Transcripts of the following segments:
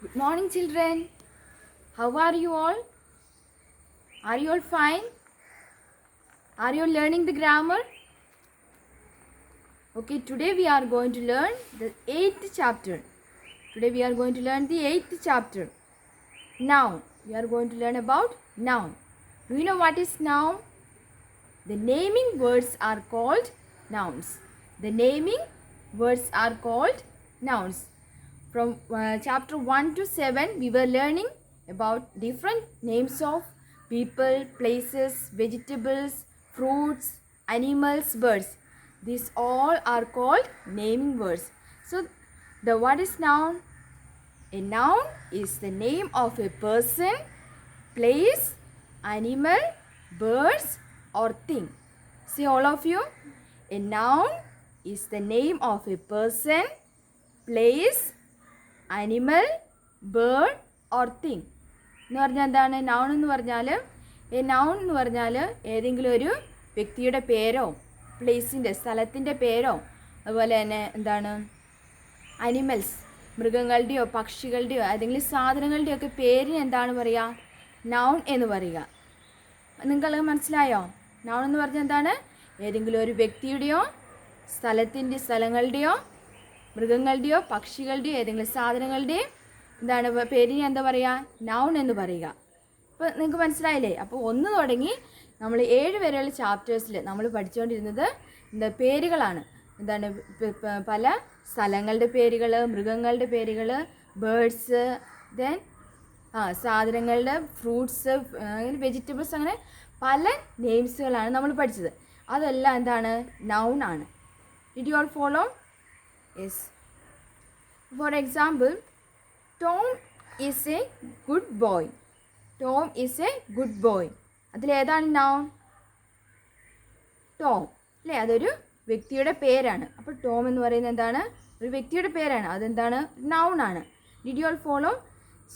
Good morning, children. How are you all? Are you all fine? Are you all learning the grammar? Okay, today we are going to learn the 8th chapter. Today we are going to learn the 8th chapter. Noun. We are going to learn about noun. Do you know what is noun? The naming words are called nouns. The naming words are called nouns. From chapter 1 to 7, we were learning about different names of people, places, vegetables, fruits, animals, birds. These all are called naming words. So, what is noun? A noun is the name of a person, place, animal, birds, or thing. See all of you. A noun is the name of a person, place, animal, bird, or thing. എന്ന് പറഞ്ഞാൽ എന്താണ് noun എന്ന് പറഞ്ഞാൽ noun എന്ന് പറഞ്ഞാൽ ഏതെങ്കിലും ഒരു വ്യക്തിയുടെ പേരോ പ്ലേസിൻ്റെ സ്ഥലത്തിൻ്റെ പേരോ അതുപോലെ തന്നെ എന്താണ് അനിമൽസ് മൃഗങ്ങളുടെയോ പക്ഷികളുടെയോ ഏതെങ്കിലും സാധനങ്ങളുടെയോ ഒക്കെ പേരിന് എന്താണ് പറയുക നൗൺ എന്ന് പറയുക. നിങ്ങൾക്ക് മനസ്സിലായോ? നൗൺ എന്ന് പറഞ്ഞാൽ എന്താണ് ഏതെങ്കിലും ഒരു വ്യക്തിയുടെയോ സ്ഥലങ്ങളുടെയോ മൃഗങ്ങളുടെയോ പക്ഷികളുടെയോ ഏതെങ്കിലും സാധനങ്ങളുടെയും എന്താണ് പേരിന് എന്താ പറയുക നൗൺ എന്ന് പറയുക. അപ്പോൾ നിങ്ങൾക്ക് മനസ്സിലായില്ലേ? അപ്പോൾ 1 തുടങ്ങി നമ്മൾ 7 വരെയുള്ള ചാപ്റ്റേഴ്സിൽ നമ്മൾ പഠിച്ചുകൊണ്ടിരുന്നത് പേരുകളാണ്. എന്താണ് പല സ്ഥലങ്ങളുടെ പേരുകൾ, മൃഗങ്ങളുടെ പേരുകൾ, ബേർഡ്സ്, ദെൻ സാധനങ്ങളുടെ ഫ്രൂട്ട്സ്, അങ്ങനെ വെജിറ്റബിൾസ്, അങ്ങനെ പല നെയിംസുകളാണ് നമ്മൾ പഠിച്ചത്. അതെല്ലാം എന്താണ് നൗൺ ആണ്. Did you all follow? Yes. For example, Tom is a good boy. Tom is a good boy. അതിലേതാണ് noun? Tom അല്ലേ? അതൊരു വ്യക്തിയുടെ പേരാണ്. അപ്പോൾ ടോം എന്ന് പറയുന്നത് എന്താണ്? ഒരു വ്യക്തിയുടെ പേരാണ്. അതെന്താണ്? noun ആണ്. Did you all follow?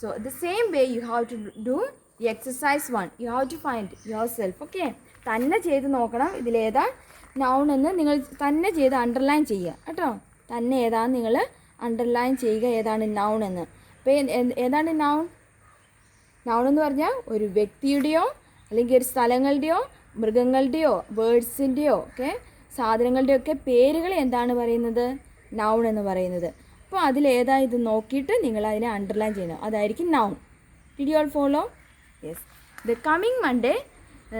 So the same way you have to do the exercise 1. You have to find yourself. Okay? തന്നെ ചെയ്ത് നോക്കണം ഇതിലേതാ noun എന്ന് നിങ്ങൾ തന്നെ ചെയ്ത് അണ്ടർലൈൻ ചെയ്യുക കേട്ടോ. തന്നെ ഏതാണ് നിങ്ങൾ അണ്ടർലൈൻ ചെയ്യുക ഏതാണ് നൗൺ എന്ന്. അപ്പോൾ ഏതാണ് നൗൺ? നൗൺ എന്ന് പറഞ്ഞാൽ ഒരു വ്യക്തിയുടെയോ അല്ലെങ്കിൽ ഒരു സ്ഥലങ്ങളുടെയോ മൃഗങ്ങളുടെയോ ബേർഡ്സിൻ്റെയോ ഒക്കെ സാധനങ്ങളുടെയോ ഒക്കെ പേരുകൾ എന്താണ് പറയുന്നത്? നൗൺ എന്ന് പറയുന്നത്. അപ്പോൾ അതിലേതാ ഇത് നോക്കിയിട്ട് നിങ്ങൾ അതിനെ അണ്ടർലൈൻ ചെയ്യണം. അതായിരിക്കും noun. Did you all follow? Yes. The coming Monday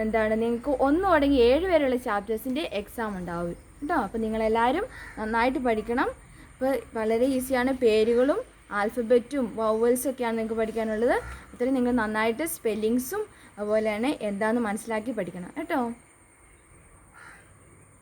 എന്താണ് നിങ്ങൾക്ക് 1 തുടങ്ങി 7 വരെയുള്ള ചാപ്റ്റേഴ്സിൻ്റെ എക്സാം ഉണ്ടാവും കേട്ടോ. അപ്പോൾ നിങ്ങളെല്ലാവരും നന്നായിട്ട് പഠിക്കണം. അപ്പോൾ വളരെ ഈസിയാണ്. പേരുകളും ആൽഫബറ്റും വവൽസും ഒക്കെയാണ് നിങ്ങൾക്ക് പഠിക്കാനുള്ളത്. അത്രയും നിങ്ങൾ നന്നായിട്ട് സ്പെല്ലിങ്സും അതുപോലെ തന്നെ എന്താണെന്ന് മനസ്സിലാക്കി പഠിക്കണം കേട്ടോ.